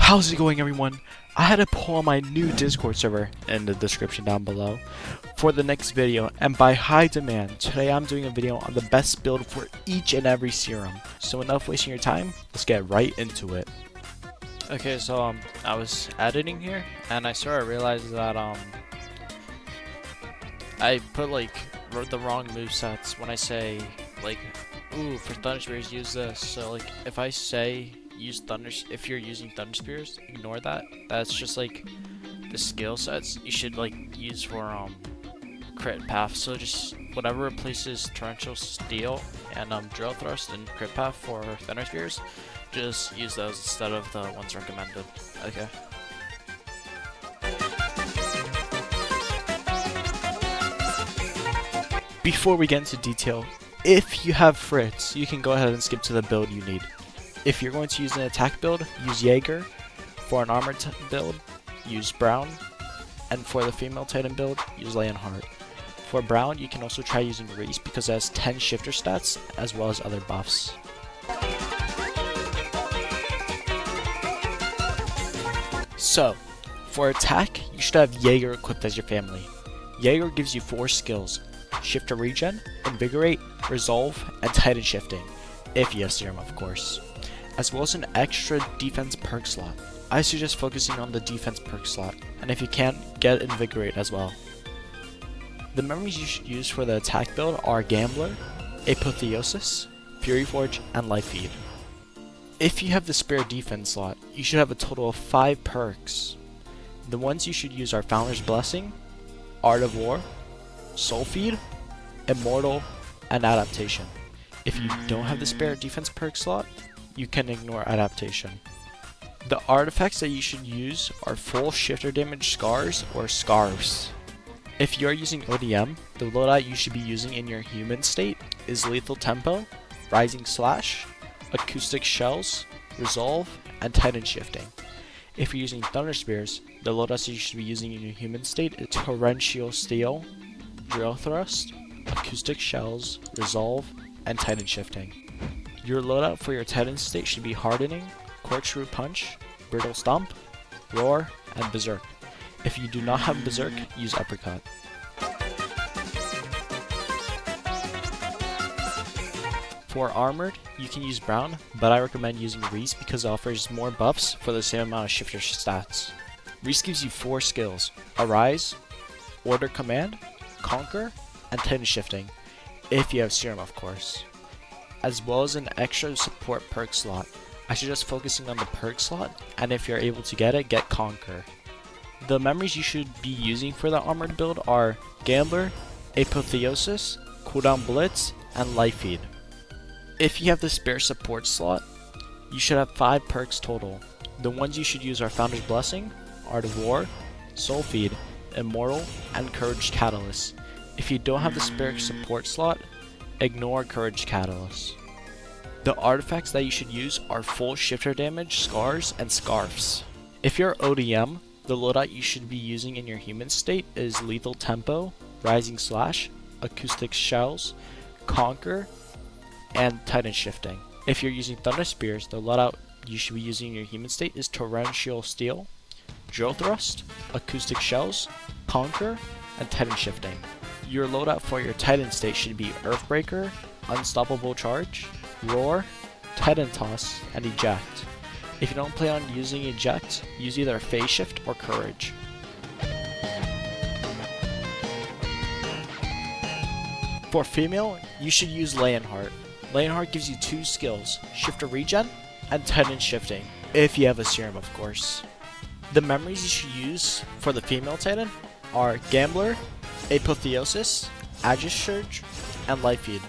How's it going, everyone? I had a poll on my new Discord server in the description down below for the next video, and by high demand, today I'm doing a video on the best build for each and every serum. So enough wasting your time, let's get right into it. Okay, so I was editing here and I sort of realized that I put the wrong movesets when I say ooh, for thunderspears use this. So if I say use if you're using thunderspears, ignore that. That's just the skill sets you should use for crit path. So just whatever replaces torrential steel and drill thrust and crit path for thunderspears, just use those instead of the ones recommended. Okay. Before we get into detail, if you have Fritz, you can go ahead and skip to the build you need. If you're going to use an attack build, use Jaeger. For an armored build, use Brown. And for the female Titan build, use Leonhart. For Brown, you can also try using Reiss because it has 10 shifter stats as well as other buffs. So, for attack, you should have Jaeger equipped as your family. Jaeger gives you 4 skills: Shift to Regen, Invigorate, Resolve, and Titan Shifting, if you have Serum of course, as well as an extra defense perk slot. I suggest focusing on the defense perk slot, and if you can't, get Invigorate as well. The memories you should use for the attack build are Gambler, Apotheosis, Fury Forge, and Life Feed. If you have the spare defense slot, you should have a total of 5 perks. The ones you should use are Founder's Blessing, Art of War, Soul Feed, Immortal, and Adaptation. If you don't have the spare defense perk slot, you can ignore Adaptation. The artifacts that you should use are full shifter damage scars or scarves. If you are using ODM, the loadout you should be using in your human state is Lethal Tempo, Rising Slash, Acoustic Shells, Resolve, and Titan Shifting. If you're using thunderspears, the loadouts you should be using in your human state is Torrential Steel, Drill Thrust, Acoustic Shells, Resolve, and Titan Shifting. Your loadout for your Titan state should be Hardening, Corkscrew Punch, Brittle Stomp, Roar, and Berserk. If you do not have Berserk, use Uppercut. For armored, you can use Brown, but I recommend using Reiss because it offers more buffs for the same amount of shifter stats. Reiss gives you 4 skills: Arise, Order Command, Conquer, and Titan Shifting, if you have Serum of course, as well as an extra support perk slot. I suggest focusing on the perk slot, and if you're able to get it, get Conquer. The memories you should be using for the armored build are Gambler, Apotheosis, Cooldown Blitz, and Life Feed. If you have the spare support slot, you should have 5 perks total. The ones you should use are Founder's Blessing, Art of War, Soul Feed, Immortal, and Courage Catalyst. If you don't have the spare support slot, ignore Courage Catalyst. The artifacts that you should use are full shifter damage, scars, and scarves. If you're ODM, the loadout you should be using in your human state is Lethal Tempo, Rising Slash, Acoustic Shells, Conquer, and Titan Shifting. If you're using thunderspears, the loadout you should be using in your human state is Torrential Steel, Drill Thrust, Acoustic Shells, Conquer, and Titan Shifting. Your loadout for your Titan state should be Earthbreaker, Unstoppable Charge, Roar, Titan Toss, and Eject. If you don't plan on using Eject, use either Phase Shift or Courage. For female, you should use Leonhart. Leonhart gives you 2 skills: Shift to Regen and Titan Shifting, if you have a Serum of course. The memories you should use for the female Titan are Gambler, Apotheosis, Aegis Surge, and Life Feed.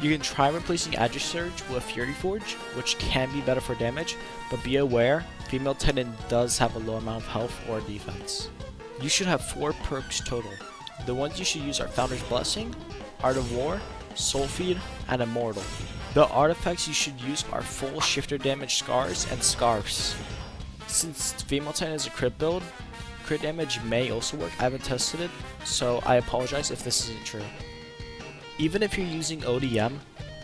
You can try replacing Aegis Surge with Fury Forge, which can be better for damage, but be aware, female Titan does have a low amount of health or defense. You should have 4 perks total. The ones you should use are Founder's Blessing, Art of War, Soul Feed, and Immortal. The artifacts you should use are full shifter damage scars and scarves. Since female Titan is a crit build, crit damage may also work. I haven't tested it, so I apologize if this isn't true. Even if you're using ODM,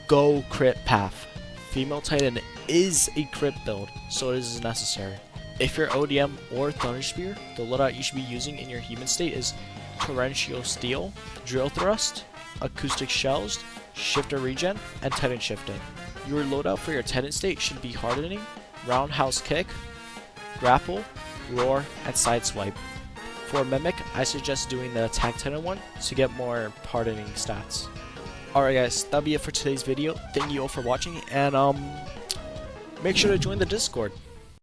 go crit path. Female Titan is a crit build, so it is necessary. If you're ODM or thunderspear, the loadout you should be using in your human state is torrential steel, drill thrust, acoustic shells, shifter regen, and titan shifting. Your loadout for your titan state should be hardening, roundhouse kick, grapple, roar, and sideswipe. For mimic, I suggest doing the attack titan one to get more hardening stats. Alright guys, that'll be it for today's video. Thank you all for watching, and make sure to join the Discord.